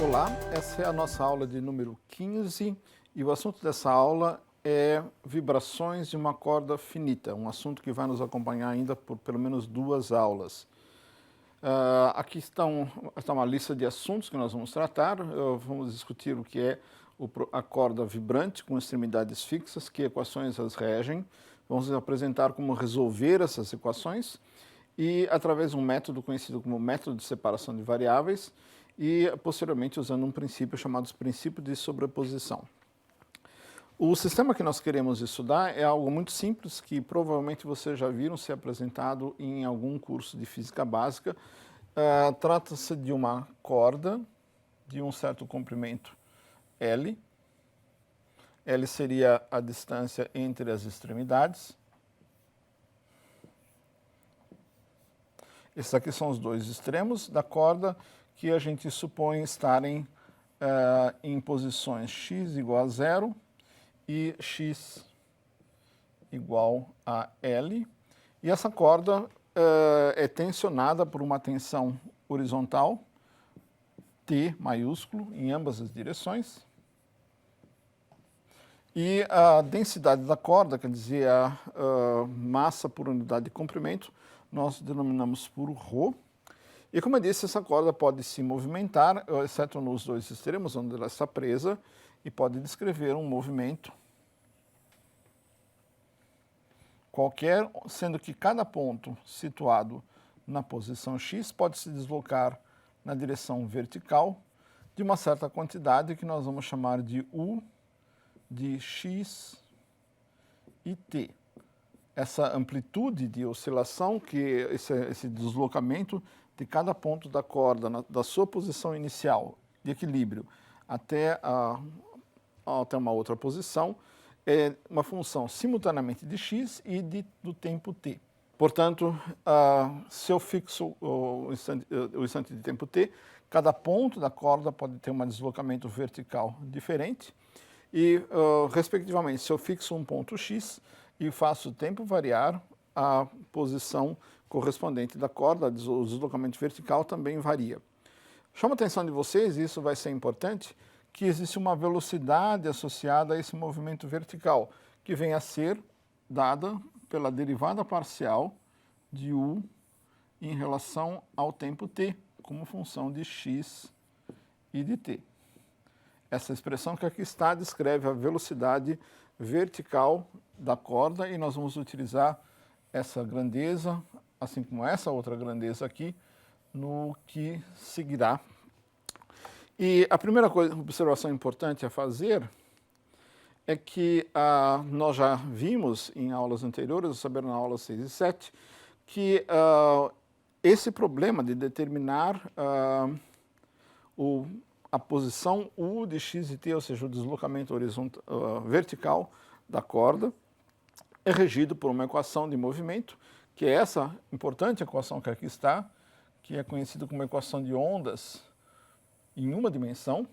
Olá, essa é a nossa aula de número 15 e o assunto dessa aula é vibrações de uma corda finita, um assunto que vai nos acompanhar ainda por pelo menos 2 aulas. Aqui está uma lista de assuntos que nós vamos tratar. Vamos discutir o que é a corda vibrante com extremidades fixas, que equações as regem. Vamos apresentar como resolver essas equações e através de um método conhecido como método de separação de variáveis e posteriormente usando um princípio chamado princípio de sobreposição. O sistema que nós queremos estudar é algo muito simples que provavelmente vocês já viram ser apresentado em algum curso de física básica. Trata-se de uma corda de um certo comprimento L. L seria a distância entre as extremidades. Esses aqui são os 2 extremos da corda que a gente supõe estarem em posições x igual a 0 e x igual a L. E essa corda é tensionada por uma tensão horizontal, T maiúsculo, em ambas as direções. E a densidade da corda, quer dizer, a massa por unidade de comprimento, nós denominamos por ρ. E como eu disse, essa corda pode se movimentar, exceto nos 2 extremos, onde ela está presa, e pode descrever um movimento qualquer, sendo que cada ponto situado na posição x pode se deslocar na direção vertical de uma certa quantidade que nós vamos chamar de U de x e t. Essa amplitude de oscilação, esse deslocamento de cada ponto da corda, da sua posição inicial de equilíbrio até uma outra posição, é uma função simultaneamente de x e do tempo t. Portanto, se eu fixo o instante de tempo t, cada ponto da corda pode ter um deslocamento vertical diferente e, respectivamente, se eu fixo um ponto x e faço o tempo variar, a posição correspondente da corda, o deslocamento vertical também varia. Chama a atenção de vocês, e isso vai ser importante, que existe uma velocidade associada a esse movimento vertical, que vem a ser dada pela derivada parcial de U em relação ao tempo t, como função de x e de t. Essa expressão que aqui está descreve a velocidade vertical da corda e nós vamos utilizar essa grandeza, assim como essa outra grandeza aqui, no que seguirá. E a primeira observação importante a fazer é que nós já vimos em aulas anteriores, a saber, na aula 6 e 7, que esse problema de determinar a posição U de x e t, ou seja, o deslocamento vertical da corda, é regido por uma equação de movimento, que é essa importante equação que aqui está, que é conhecida como equação de ondas em uma dimensão.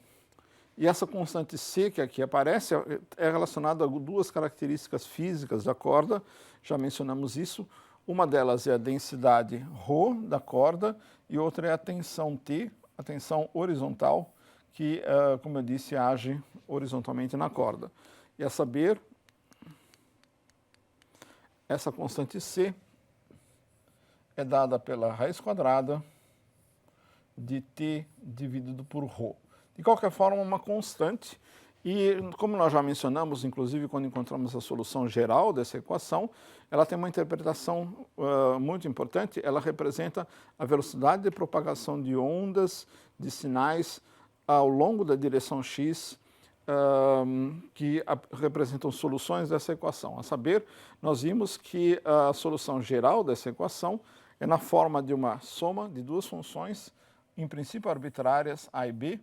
E essa constante C que aqui aparece é relacionada a 2 características físicas da corda, já mencionamos isso. Uma delas é a densidade ρ da corda e outra é a tensão T, a tensão horizontal, que, como eu disse, age horizontalmente na corda. E a saber, essa constante C é dada pela raiz quadrada de t dividido por ρ. De qualquer forma, uma constante, e como nós já mencionamos, inclusive quando encontramos a solução geral dessa equação, ela tem uma interpretação muito importante. Ela representa a velocidade de propagação de ondas, de sinais, ao longo da direção x, que representam soluções dessa equação. A saber, nós vimos que a solução geral dessa equação é na forma de uma soma de 2 funções, em princípio arbitrárias, a e b,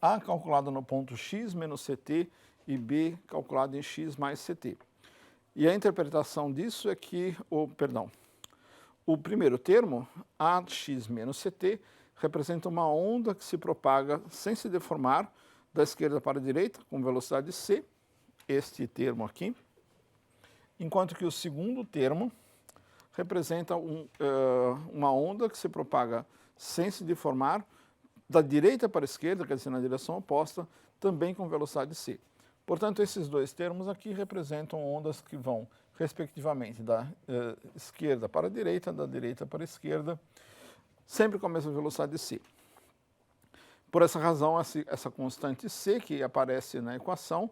a calculada no ponto x menos ct e b calculada em x mais ct. E a interpretação disso é que, o primeiro termo, ax menos ct, representa uma onda que se propaga sem se deformar da esquerda para a direita, com velocidade c, este termo aqui, enquanto que o segundo termo representa uma onda que se propaga sem se deformar da direita para a esquerda, quer dizer, na direção oposta, também com velocidade c. Portanto, esses dois termos aqui representam ondas que vão, respectivamente, da esquerda para a direita, da direita para a esquerda, sempre com a mesma velocidade c. Por essa razão, essa constante c, que aparece na equação,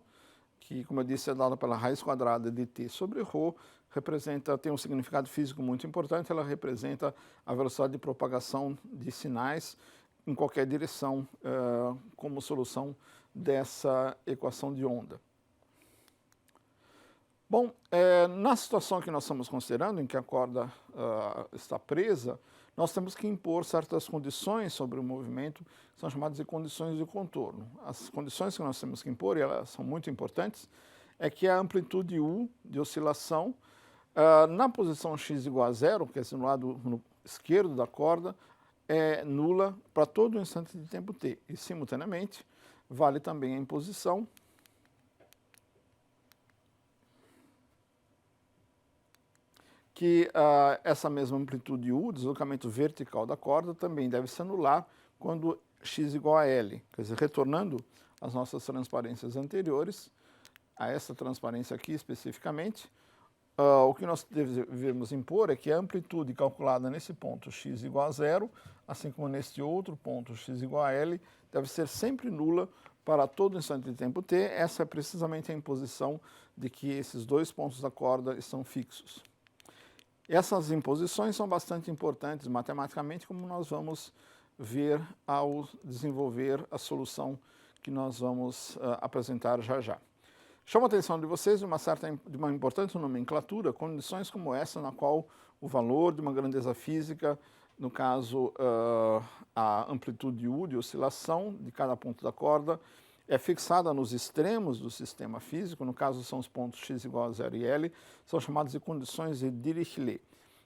que, como eu disse, é dada pela raiz quadrada de t sobre ρ, tem um significado físico muito importante. Ela representa a velocidade de propagação de sinais em qualquer direção como solução dessa equação de onda. Bom, na situação que nós estamos considerando, em que a corda está presa, nós temos que impor certas condições sobre o movimento, que são chamadas de condições de contorno. As condições que nós temos que impor, e elas são muito importantes, é que a amplitude U de oscilação, na posição x igual a zero, que é no lado esquerdo da corda, é nula para todo o instante de tempo t. E, simultaneamente, vale também a imposição que essa mesma amplitude U, deslocamento vertical da corda, também deve se anular quando x igual a L. Quer dizer, retornando às nossas transparências anteriores, a essa transparência aqui especificamente, o que nós devemos impor é que a amplitude calculada nesse ponto x igual a zero, assim como neste outro ponto x igual a L, deve ser sempre nula para todo instante de tempo t. Essa é precisamente a imposição de que esses dois pontos da corda estão fixos. Essas imposições são bastante importantes matematicamente, como nós vamos ver ao desenvolver a solução que nós vamos apresentar já já. Chamo a atenção de vocês de uma importante nomenclatura, condições como essa, na qual o valor de uma grandeza física, no caso a amplitude U de oscilação de cada ponto da corda, é fixada nos extremos do sistema físico, no caso são os pontos x igual a 0 e L, são chamadas de condições de Dirichlet.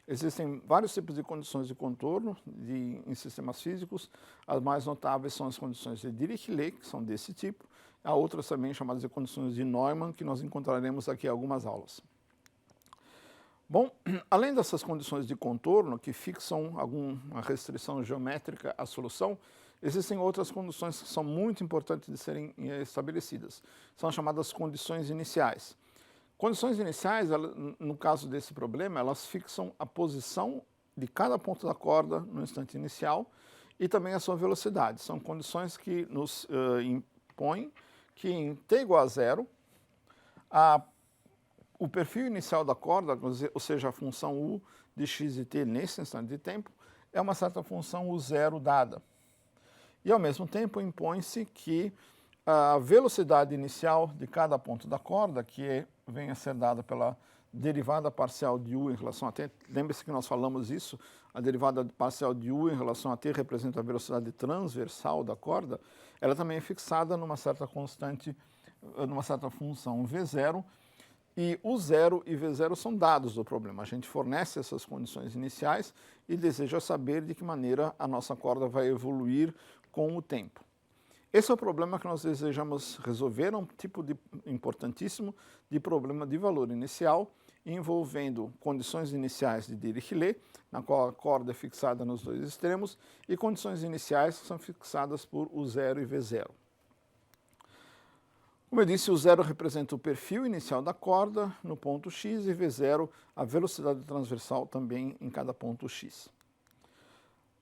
Existem vários tipos de condições de contorno em sistemas físicos. As mais notáveis são as condições de Dirichlet, que são desse tipo. Há outras também chamadas de condições de Neumann, que nós encontraremos aqui em algumas aulas. Bom, além dessas condições de contorno, que fixam alguma restrição geométrica à solução, existem outras condições que são muito importantes de serem estabelecidas. São chamadas condições iniciais. Condições iniciais, no caso desse problema, elas fixam a posição de cada ponto da corda no instante inicial e também a sua velocidade. São condições que nos impõem que em t igual a zero, o perfil inicial da corda, ou seja, a função U de x e t nesse instante de tempo, é uma certa função U0 dada. E, ao mesmo tempo, impõe-se que a velocidade inicial de cada ponto da corda, que vem a ser dada pela derivada parcial de U em relação a t, lembre-se que nós falamos isso, a derivada parcial de U em relação a t representa a velocidade transversal da corda, ela também é fixada numa certa constante, numa certa função V0, e U0 e V0 são dados do problema. A gente fornece essas condições iniciais e deseja saber de que maneira a nossa corda vai evoluir com o tempo. Esse é o problema que nós desejamos resolver, é um tipo importantíssimo de problema de valor inicial, envolvendo condições iniciais de Dirichlet, na qual a corda é fixada nos dois extremos, e condições iniciais que são fixadas por U0 e V0. Como eu disse, o 0 representa o perfil inicial da corda no ponto x e V0 a velocidade transversal também em cada ponto x.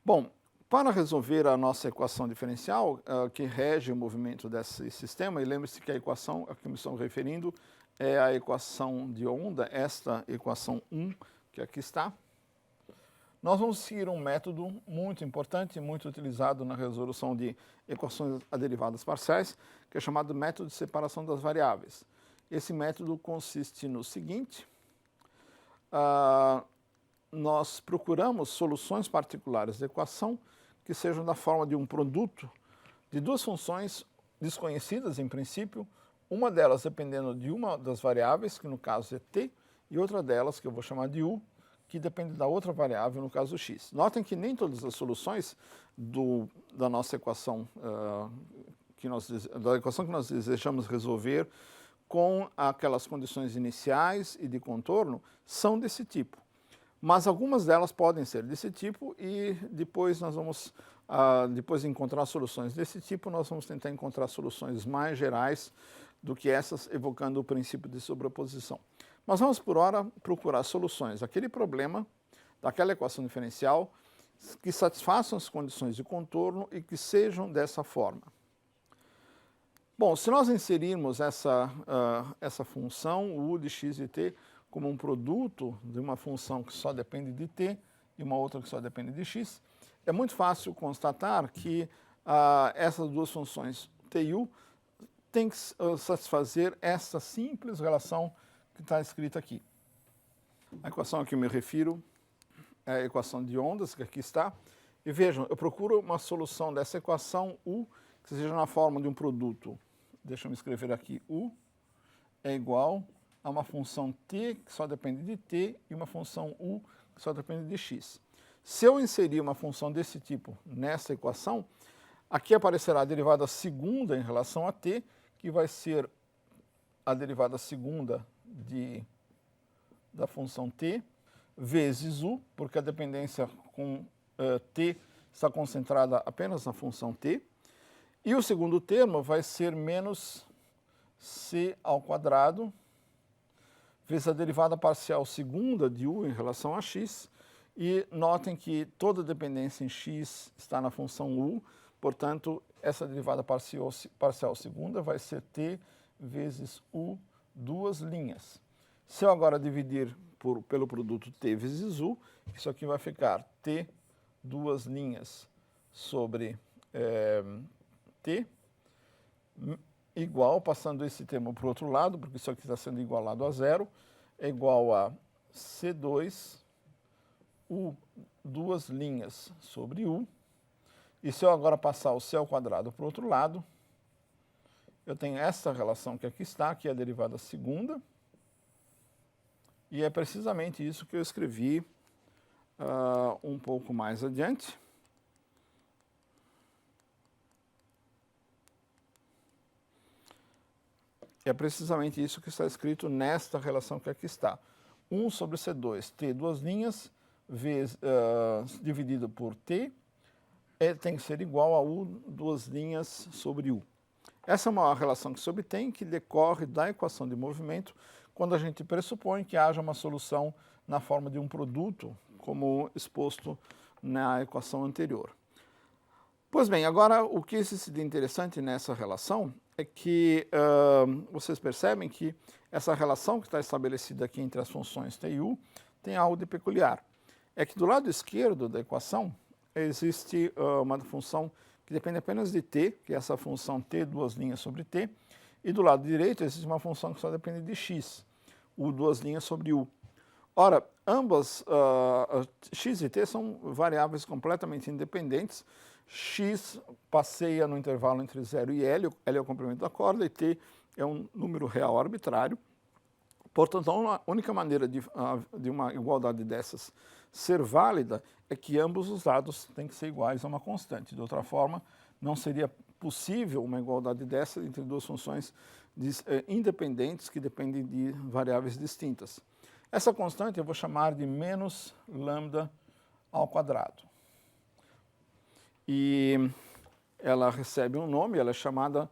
Bom, para resolver a nossa equação diferencial, que rege o movimento desse sistema, e lembre-se que a equação a que me estou referindo é a equação de onda, esta equação 1, que aqui está. Nós vamos seguir um método muito importante e muito utilizado na resolução de equações a derivadas parciais, que é chamado método de separação das variáveis. Esse método consiste no seguinte: nós procuramos soluções particulares da equação que sejam da forma de um produto de duas funções desconhecidas em princípio, uma delas dependendo de uma das variáveis, que no caso é t, e outra delas, que eu vou chamar de u, que depende da outra variável, no caso x. Notem que nem todas as soluções da nossa equação, da equação que nós desejamos resolver com aquelas condições iniciais e de contorno são desse tipo. Mas algumas delas podem ser desse tipo e depois nós vamos depois de encontrar soluções desse tipo, nós vamos tentar encontrar soluções mais gerais do que essas, evocando o princípio de sobreposição. Mas vamos, por hora, procurar soluções daquele problema, daquela equação diferencial, que satisfaçam as condições de contorno e que sejam dessa forma. Bom, se nós inserirmos essa função, u de x e t, como um produto de uma função que só depende de t e uma outra que só depende de x, é muito fácil constatar que essas duas funções t e u têm que satisfazer essa simples relação que está escrita aqui. A equação a que eu me refiro é a equação de ondas, que aqui está. E vejam, eu procuro uma solução dessa equação u que seja na forma de um produto. Deixa eu me escrever aqui. U é igual a uma função t que só depende de t e uma função u que só depende de x. Se eu inserir uma função desse tipo nessa equação, aqui aparecerá a derivada segunda em relação a t, que vai ser a derivada segunda da função t, vezes u, porque a dependência com t está concentrada apenas na função t. E o segundo termo vai ser menos c ao quadrado, vezes a derivada parcial segunda de u em relação a x. E notem que toda dependência em x está na função u, portanto, essa derivada parcial segunda vai ser t vezes u, duas linhas. Se eu agora dividir pelo produto t vezes u, isso aqui vai ficar t, duas linhas, sobre t, igual, passando esse termo para o outro lado, porque isso aqui está sendo igualado a zero, é igual a c2, u, duas linhas, sobre u. E se eu agora passar o c ao quadrado para o outro lado, eu tenho essa relação que aqui está, que é a derivada segunda, e é precisamente isso que eu escrevi um pouco mais adiante. É precisamente isso que está escrito nesta relação que aqui está. 1 sobre C2, t, duas linhas, dividido por t, tem que ser igual a u, duas linhas, sobre u. Essa é uma relação que se obtém, que decorre da equação de movimento, quando a gente pressupõe que haja uma solução na forma de um produto, como exposto na equação anterior. Pois bem, agora o que se de interessante nessa relação é que vocês percebem que essa relação que está estabelecida aqui entre as funções t e u tem algo de peculiar. É que do lado esquerdo da equação existe uma função que depende apenas de t, que é essa função t, duas linhas sobre t, e do lado direito existe uma função que só depende de x, u, duas linhas sobre u. Ora, ambas, x e t, são variáveis completamente independentes. X passeia no intervalo entre 0 e L, L é o comprimento da corda e t é um número real arbitrário. Portanto, a única maneira de uma igualdade dessas ser válida é que ambos os lados têm que ser iguais a uma constante. De outra forma, não seria possível uma igualdade dessa entre duas funções independentes que dependem de variáveis distintas. Essa constante eu vou chamar de menos lambda ao quadrado. E ela recebe um nome, ela é chamada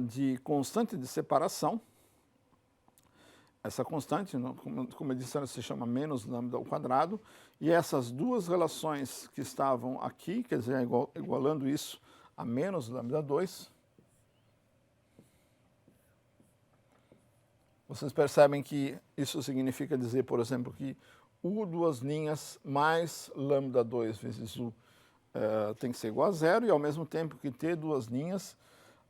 de constante de separação. Essa constante, como eu disse, ela se chama menos lambda ao quadrado, e essas duas relações que estavam aqui, quer dizer, igualando isso a menos lambda 2, vocês percebem que isso significa dizer, por exemplo, que u, duas linhas, mais lambda 2 vezes u tem que ser igual a zero, e ao mesmo tempo que t, duas linhas,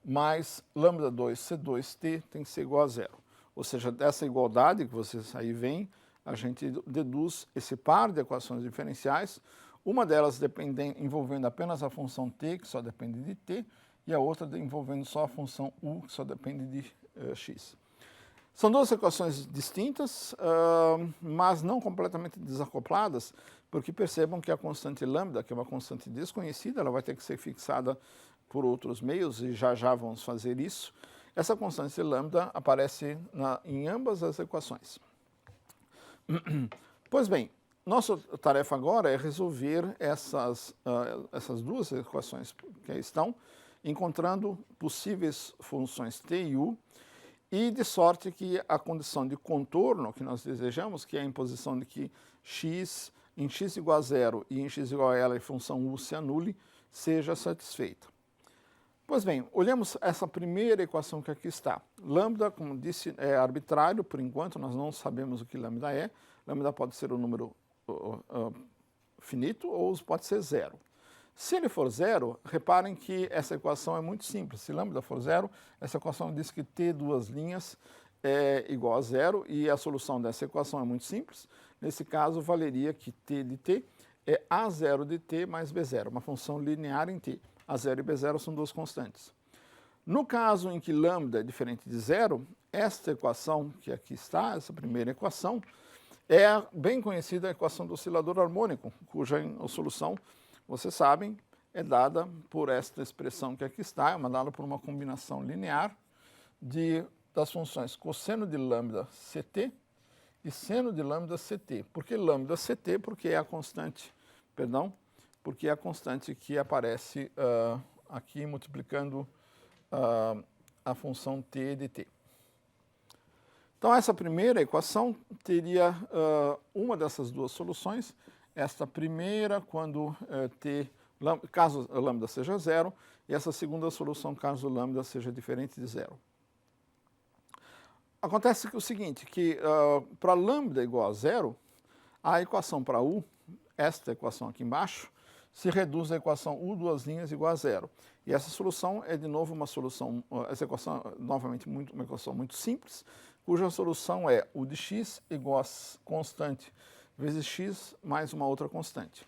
mais lambda 2, c2t, tem que ser igual a zero. Ou seja, dessa igualdade que vocês aí veem, a gente deduz esse par de equações diferenciais, uma delas envolvendo apenas a função t, que só depende de t, e a outra envolvendo só a função u, que só depende de x. São duas equações distintas, mas não completamente desacopladas, porque percebam que a constante lambda, que é uma constante desconhecida, ela vai ter que ser fixada por outros meios, e já vamos fazer isso. Essa constante lambda aparece em ambas as equações. Pois bem, nossa tarefa agora é resolver essas duas equações que aí estão, encontrando possíveis funções t e u, e de sorte que a condição de contorno que nós desejamos, que é a imposição de que em x igual a zero e em x igual a L a função u se anule, seja satisfeita. Pois bem, olhemos essa primeira equação que aqui está. Lambda, como disse, é arbitrário, por enquanto nós não sabemos o que lambda é. Lambda pode ser um número finito ou pode ser zero. Se ele for zero, reparem que essa equação é muito simples. Se lambda for zero, essa equação diz que t duas linhas é igual a zero e a solução dessa equação é muito simples. Nesse caso, valeria que t de t é a0 de t mais b0, uma função linear em t. A0 e b0 são duas constantes. No caso em que lambda é diferente de zero, esta equação que aqui está, essa primeira equação, é a bem conhecida equação do oscilador harmônico, cuja solução, vocês sabem, é dada por esta expressão que aqui está, é dada por uma combinação linear das funções cosseno de lambda ct e seno de lambda ct. Por que lambda ct? Porque é a constante, porque é a constante que aparece aqui multiplicando a função t de t. Então, essa primeira equação teria uma dessas duas soluções. Esta primeira, caso lambda seja zero, e essa segunda solução, caso lambda seja diferente de zero. Acontece que o seguinte, que para lambda igual a zero, a equação para u, esta equação aqui embaixo, se reduz à equação u duas linhas igual a zero. E essa solução é, de novo, uma solução, essa equação, novamente, uma equação muito simples, cuja solução é u de x igual a constante vezes x mais uma outra constante.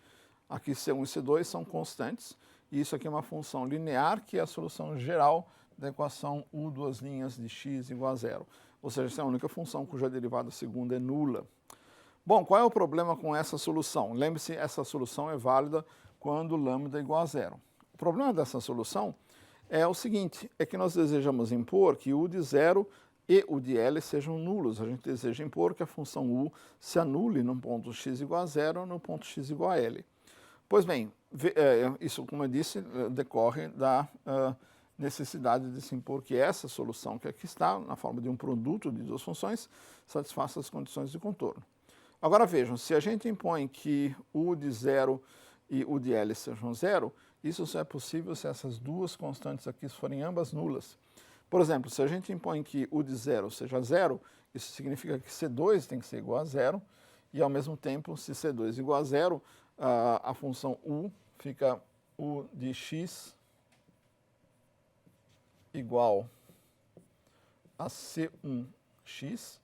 Aqui C1 e C2 são constantes, e isso aqui é uma função linear, que é a solução geral da equação u duas linhas de x igual a zero. Ou seja, essa é a única função cuja derivada segunda é nula. Bom, qual é o problema com essa solução? Lembre-se, essa solução é válida quando lambda é igual a zero. O problema dessa solução é o seguinte, é que nós desejamos impor que u de zero e u de L sejam nulos. A gente deseja impor que a função u se anule no ponto x igual a zero no ponto x igual a L. Pois bem, isso, como eu disse, decorre da necessidade de se impor que essa solução que aqui está, na forma de um produto de duas funções, satisfaça as condições de contorno. Agora vejam, se a gente impõe que u de zero e u de L sejam zero, isso só é possível se essas duas constantes aqui forem ambas nulas. Por exemplo, se a gente impõe que u de zero seja zero, isso significa que C2 tem que ser igual a zero, e ao mesmo tempo, se C2 é igual a zero, a função u fica u de x igual a C1x.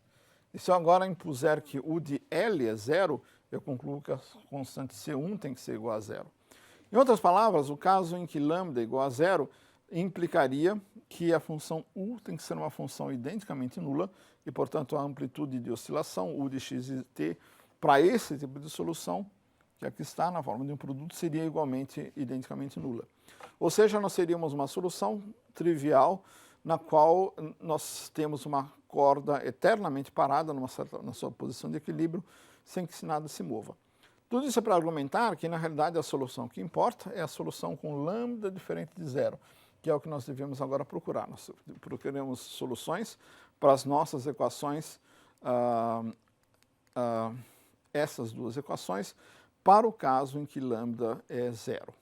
E se eu agora impuser que u de L é zero, eu concluo que a constante C1 tem que ser igual a zero. Em outras palavras, o caso em que lambda é igual a zero implicaria que a função u tem que ser uma função identicamente nula e, portanto, a amplitude de oscilação, u de x e t, para esse tipo de solução, que aqui está na forma de um produto, seria identicamente nula. Ou seja, nós teríamos uma solução trivial na qual nós temos uma corda eternamente parada na sua posição de equilíbrio, sem que nada se mova. Tudo isso é para argumentar que, na realidade, a solução que importa é a solução com lambda diferente de zero, que é o que nós devemos agora procurar. Nós procuramos soluções para as nossas equações, essas duas equações, para o caso em que lambda é zero.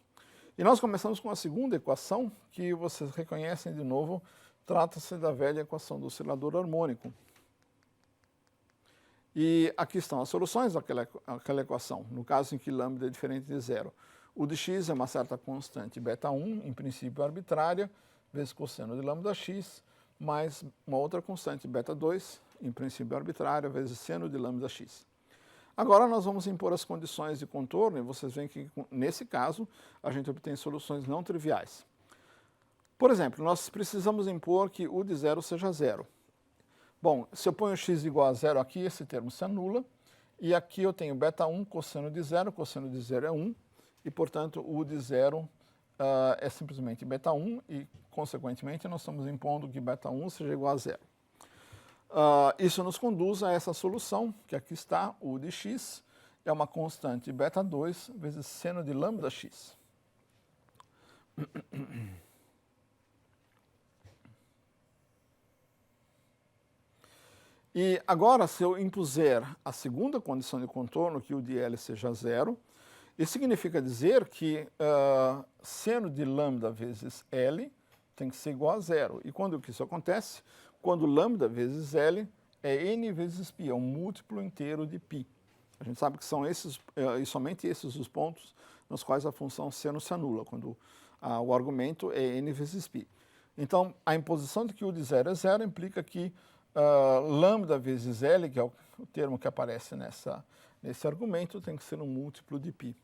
E nós começamos com a segunda equação, que vocês reconhecem de novo, trata-se da velha equação do oscilador harmônico. E aqui estão as soluções daquela equação, no caso em que lambda é diferente de zero. U de x é uma certa constante beta1, em princípio arbitrária, vezes cosseno de lambda x, mais uma outra constante beta2, em princípio arbitrária, vezes seno de lambda x. Agora nós vamos impor as condições de contorno e vocês veem que, nesse caso, a gente obtém soluções não triviais. Por exemplo, nós precisamos impor que u de zero seja zero. Bom, se eu ponho x igual a zero aqui, esse termo se anula, e aqui eu tenho beta1 cosseno de zero é 1, e, portanto, u de zero é simplesmente beta1, e, consequentemente, nós estamos impondo que beta1 seja igual a zero. Isso nos conduz a essa solução, que aqui está, u de x, é uma constante beta 2 vezes seno de lambda x. E agora, se eu impuser a segunda condição de contorno, que o de L seja zero, isso significa dizer que seno de lambda vezes L tem que ser igual a zero. E quando que isso acontece? Quando lambda vezes L é n vezes π, é um múltiplo inteiro de π. A gente sabe que são esses, e somente esses os pontos nos quais a função seno se anula, quando o argumento é n vezes π. Então, a imposição de que u de zero é zero implica que lambda vezes L, que é o termo que aparece nesse argumento, tem que ser um múltiplo de π.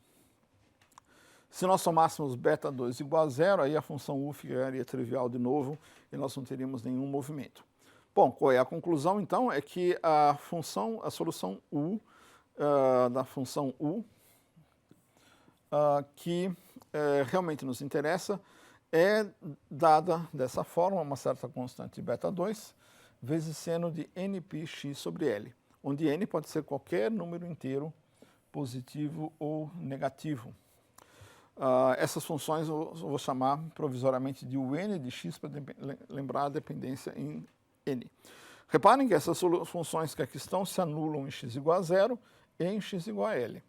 Se nós somássemos beta 2 igual a zero, aí a função u ficaria trivial de novo e nós não teríamos nenhum movimento. Bom, qual é a conclusão então? É que a solução u da função u, que realmente nos interessa, é dada dessa forma, uma certa constante beta 2, vezes seno de nπx sobre L, onde n pode ser qualquer número inteiro, positivo ou negativo. Essas funções eu vou chamar provisoriamente de un de x para lembrar a dependência em n. Reparem que essas funções que aqui estão se anulam em x igual a zero e em x igual a L.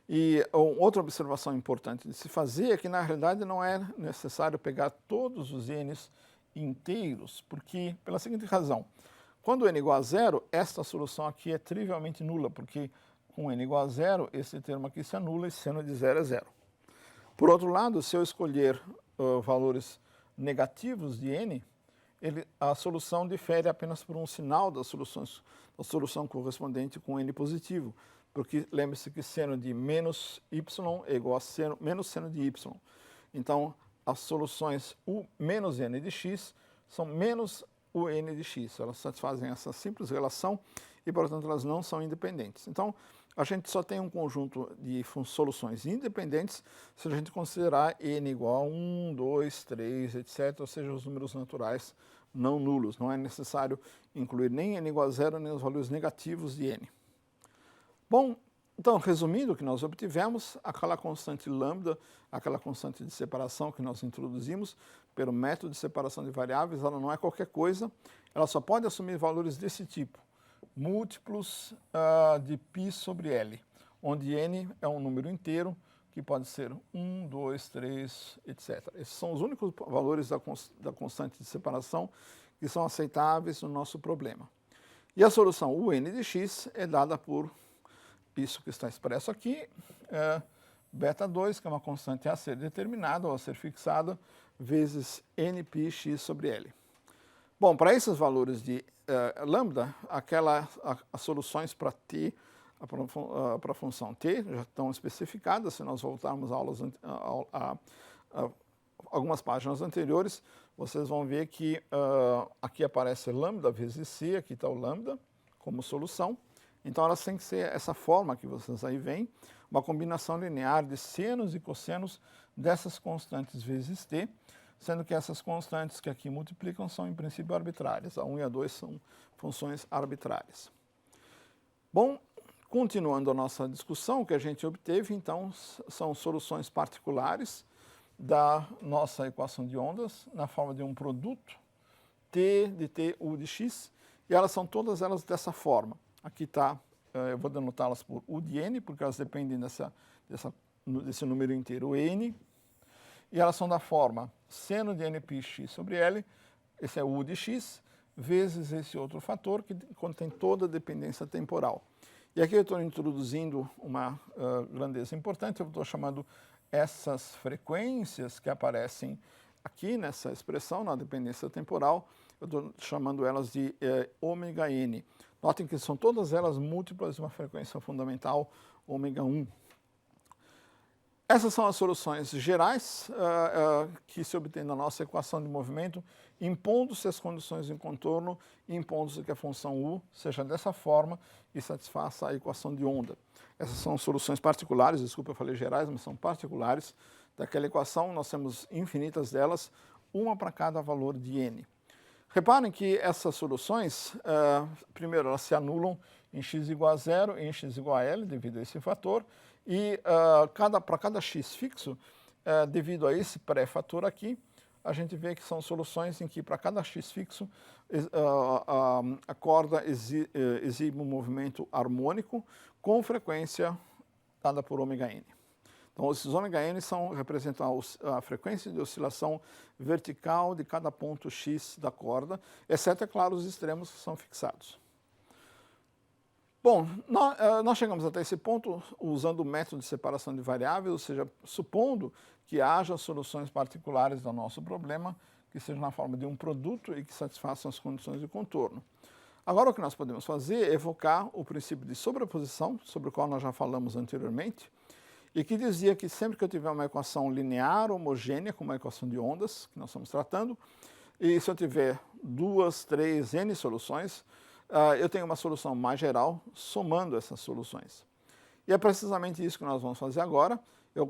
E outra observação importante de se fazer é que, na realidade, não é necessário pegar todos os n's inteiros, porque, pela seguinte razão, quando n igual a zero, esta solução aqui é trivialmente nula, porque com n igual a zero, esse termo aqui se anula e seno de zero é zero. Por outro lado, se eu escolher valores negativos de n, a solução difere apenas por um sinal da solução correspondente com n positivo, porque lembre-se que seno de menos y é igual a menos seno de y. Então, as soluções u menos n de x são menos o n de x. Elas satisfazem essa simples relação e, portanto, elas não são independentes. Então, a gente só tem um conjunto de soluções independentes se a gente considerar n igual a 1, 2, 3, etc., ou seja, os números naturais não nulos. Não é necessário incluir nem n igual a zero, nem os valores negativos de n. Bom, então, resumindo o que nós obtivemos, aquela constante lambda, aquela constante de separação que nós introduzimos pelo método de separação de variáveis, ela não é qualquer coisa, ela só pode assumir valores desse tipo, múltiplos de π sobre L, onde n é um número inteiro, que pode ser 1, 2, 3, etc. Esses são os únicos valores da constante de separação que são aceitáveis no nosso problema. E a solução un de x é dada por isso que está expresso aqui, beta 2, que é uma constante a ser determinada ou a ser fixada, vezes nπx sobre L. Bom, para esses valores de lambda, as soluções para t, para a função t, já estão especificadas. Se nós voltarmos a algumas páginas anteriores, vocês vão ver que aqui aparece lambda vezes c, aqui está o lambda como solução. Então, elas têm que ser essa forma que vocês aí veem, uma combinação linear de senos e cossenos dessas constantes vezes t, sendo que essas constantes que aqui multiplicam são, em princípio, arbitrárias. A 1 e a 2 são funções arbitrárias. Bom, continuando a nossa discussão, o que a gente obteve, então, são soluções particulares da nossa equação de ondas, na forma de um produto t de t, u de x, e elas são todas elas dessa forma. Aqui está, eu vou denotá-las por u de n, porque elas dependem desse número inteiro n, e elas são da forma seno de nπx sobre L, esse é u de x, vezes esse outro fator que contém toda a dependência temporal. E aqui eu estou introduzindo uma grandeza importante, eu estou chamando essas frequências que aparecem aqui nessa expressão, na dependência temporal, eu estou chamando elas de ômega n. Notem que são todas elas múltiplas de uma frequência fundamental ômega 1. Essas são as soluções gerais que se obtém na nossa equação de movimento, impondo-se as condições de contorno e impondo-se que a função u seja dessa forma e satisfaça a equação de onda. Essas são soluções particulares, desculpa, eu falei gerais, mas são particulares daquela equação. Nós temos infinitas delas, uma para cada valor de n. Reparem que essas soluções, primeiro, elas se anulam em x igual a zero e em x igual a L, devido a esse fator, e para cada x fixo, devido a esse pré-fator aqui, a gente vê que são soluções em que para cada x fixo a corda exibe um movimento harmônico com frequência dada por ômega-n. Então, esses ômega-n representam a frequência de oscilação vertical de cada ponto x da corda, exceto, é claro, os extremos que são fixados. Bom, nós chegamos até esse ponto usando o método de separação de variáveis, ou seja, supondo que haja soluções particulares do nosso problema, que sejam na forma de um produto e que satisfaçam as condições de contorno. Agora, o que nós podemos fazer é evocar o princípio de sobreposição, sobre o qual nós já falamos anteriormente, e que dizia que sempre que eu tiver uma equação linear homogênea, como uma equação de ondas, que nós estamos tratando, e se eu tiver 2, 3, n soluções, eu tenho uma solução mais geral somando essas soluções. E é precisamente isso que nós vamos fazer agora.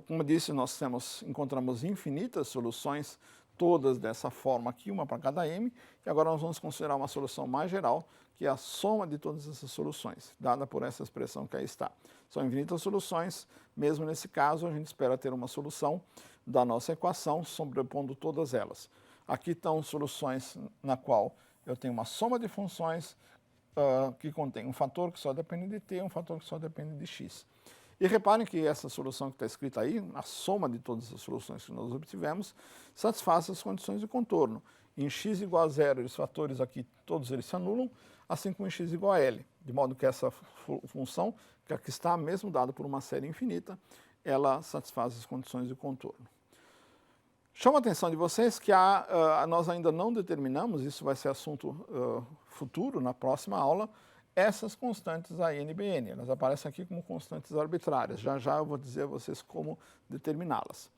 Como disse, nós encontramos infinitas soluções, todas dessa forma aqui, uma para cada m, e agora nós vamos considerar uma solução mais geral, que é a soma de todas essas soluções, dada por essa expressão que aí está. São infinitas soluções, mesmo nesse caso, a gente espera ter uma solução da nossa equação, sobrepondo todas elas. Aqui estão soluções na qual eu tenho uma soma de funções que contém um fator que só depende de t e um fator que só depende de x. E reparem que essa solução que está escrita aí, a soma de todas as soluções que nós obtivemos, satisfaz as condições de contorno. Em x igual a zero, os fatores aqui, todos eles se anulam, assim como em x igual a L. De modo que essa função, que aqui está, mesmo dada por uma série infinita, ela satisfaz as condições de contorno. Chamo a atenção de vocês que nós ainda não determinamos, isso vai ser assunto futuro, na próxima aula, essas constantes A, N e Bn. Elas aparecem aqui como constantes arbitrárias. Já já eu vou dizer a vocês como determiná-las.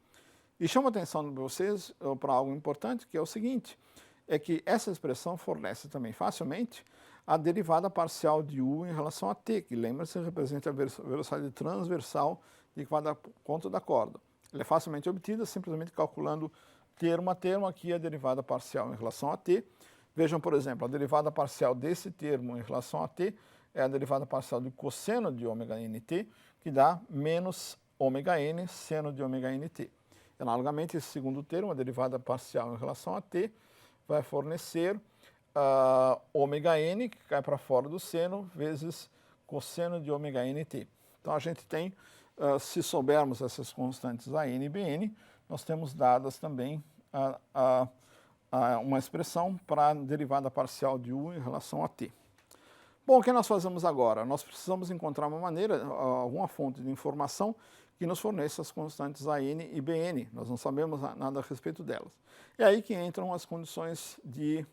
E chamo a atenção de vocês para algo importante, que é o seguinte, é que essa expressão fornece também facilmente a derivada parcial de u em relação a t, que lembra-se representa a velocidade transversal de cada ponto da corda. Ela é facilmente obtida simplesmente calculando termo a termo aqui a derivada parcial em relação a t. Vejam, por exemplo, a derivada parcial desse termo em relação a t é a derivada parcial de cosseno de ômega nt, que dá menos ômega n seno de ômega nt. Analogamente, esse segundo termo, a derivada parcial em relação a t, vai fornecer ômega n, que cai para fora do seno, vezes cosseno de ômega nt. Então, a gente tem, se soubermos essas constantes a n e bn, nós temos dadas também uma expressão para a derivada parcial de u em relação a t. Bom, o que nós fazemos agora? Nós precisamos encontrar uma maneira, alguma fonte de informação que nos forneça as constantes a n e bn. Nós não sabemos nada a respeito delas. É aí que entram as condições de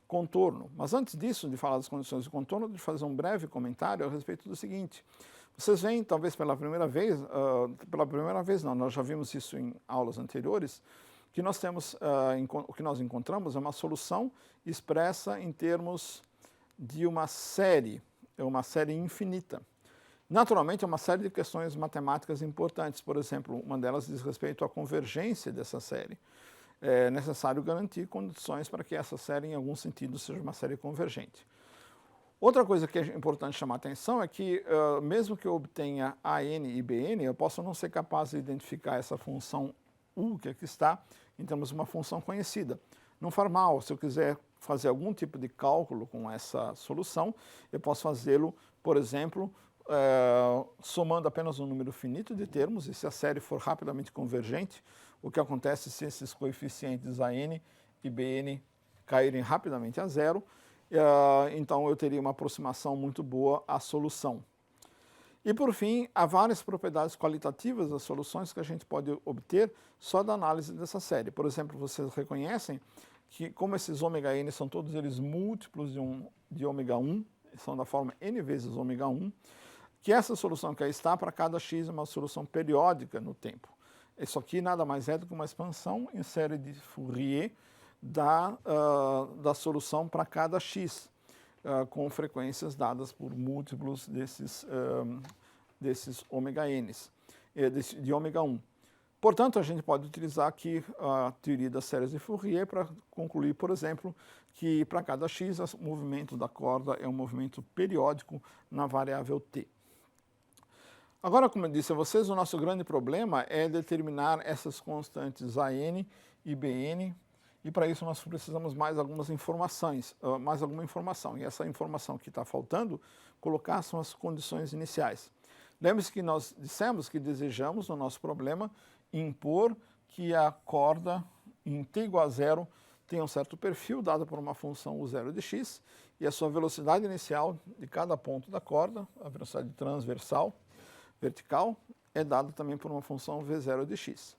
contorno. Mas antes disso, de falar das condições de contorno, de fazer um breve comentário a respeito do seguinte. Vocês veem, talvez pela primeira vez não, nós já vimos isso em aulas anteriores, que nós temos, o que nós encontramos é uma solução expressa em termos de uma série infinita. Naturalmente, é uma série de questões matemáticas importantes. Por exemplo, uma delas diz respeito à convergência dessa série. É necessário garantir condições para que essa série, em algum sentido, seja uma série convergente. Outra coisa que é importante chamar a atenção é que, mesmo que eu obtenha AN e BN, eu posso não ser capaz de identificar essa função U, que aqui está, em termos de uma função conhecida. Não faz mal, se eu quiser fazer algum tipo de cálculo com essa solução, eu posso fazê-lo, por exemplo, somando apenas um número finito de termos, e se a série for rapidamente convergente, o que acontece se esses coeficientes AN e BN caírem rapidamente a zero, então eu teria uma aproximação muito boa à solução. E, por fim, há várias propriedades qualitativas das soluções que a gente pode obter só da análise dessa série. Por exemplo, vocês reconhecem que, como esses ômega n são todos eles múltiplos de ômega 1, são da forma n vezes ômega 1, que essa solução que aí está, para cada x, é uma solução periódica no tempo. Isso aqui nada mais é do que uma expansão em série de Fourier da solução para cada x, com frequências dadas por múltiplos desses ômega n's, de ômega 1. Portanto, a gente pode utilizar aqui a teoria das séries de Fourier para concluir, por exemplo, que para cada x o movimento da corda é um movimento periódico na variável t. Agora, como eu disse a vocês, o nosso grande problema é determinar essas constantes AN e BN, e para isso nós precisamos mais algumas informações, mais alguma informação. E essa informação que está faltando, colocar são as condições iniciais. Lembre-se que nós dissemos que desejamos, no nosso problema, impor que a corda em t igual a zero tenha um certo perfil dado por uma função u0 de x, e a sua velocidade inicial de cada ponto da corda, a velocidade transversal, vertical, é dada também por uma função v0 de x.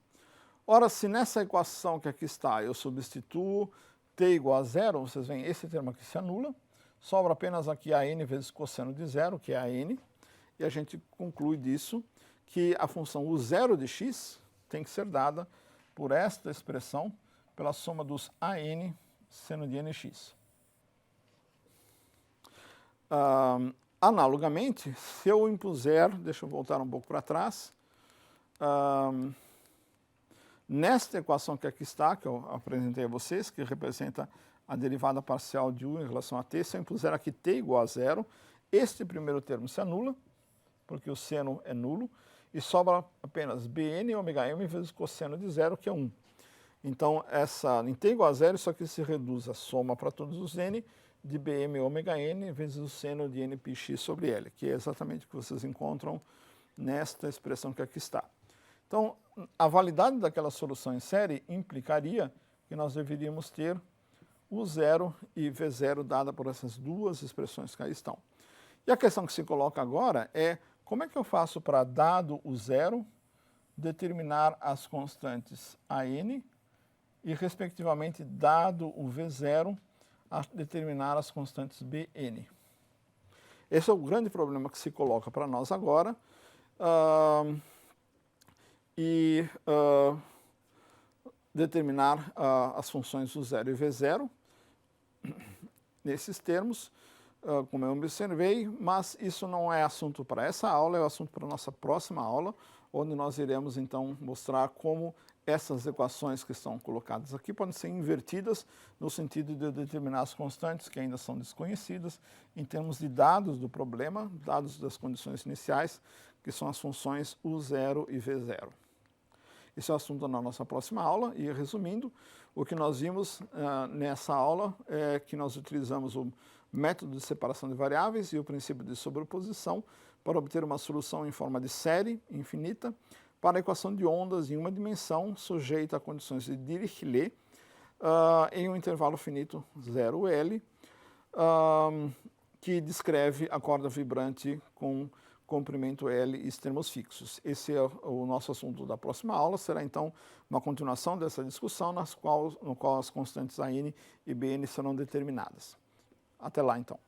Ora, se nessa equação que aqui está eu substituo t igual a zero, vocês veem esse termo aqui se anula, sobra apenas aqui a n vezes cosseno de zero, que é a n, e a gente conclui disso que a função u0 de x tem que ser dada por esta expressão pela soma dos an seno de nx. Analogamente, se eu impuser, deixa eu voltar um pouco para trás, nesta equação que aqui está, que eu apresentei a vocês, que representa a derivada parcial de u em relação a t, se eu impuser aqui t igual a zero, este primeiro termo se anula, porque o seno é nulo, e sobra apenas bn ômega m vezes cosseno de zero, que é 1. Então, em t igual a zero, isso aqui se reduz a soma para todos os n de bm ômega n vezes o seno de nπx sobre L, que é exatamente o que vocês encontram nesta expressão que aqui está. Então, a validade daquela solução em série implicaria que nós deveríamos ter U0 e V0 dada por essas duas expressões que aí estão. E a questão que se coloca agora é como é que eu faço para, dado o zero, determinar as constantes AN e, respectivamente, dado o V0, a determinar as constantes BN. Esse é o grande problema que se coloca para nós agora. Determinar as funções U0 e V0 nesses termos, como eu observei, mas isso não é assunto para essa aula, é assunto para a nossa próxima aula, onde nós iremos então mostrar como essas equações que estão colocadas aqui podem ser invertidas no sentido de determinar as constantes que ainda são desconhecidas em termos de dados do problema, dados das condições iniciais, que são as funções U0 e V0. Esse é o assunto na nossa próxima aula e, resumindo, o que nós vimos nessa aula é que nós utilizamos o método de separação de variáveis e o princípio de sobreposição para obter uma solução em forma de série infinita para a equação de ondas em uma dimensão sujeita a condições de Dirichlet em um intervalo finito 0L, que descreve a corda vibrante com comprimento L e extremos fixos. Esse é o nosso assunto da próxima aula, será então uma continuação dessa discussão no qual as constantes AN e BN serão determinadas. Até lá então.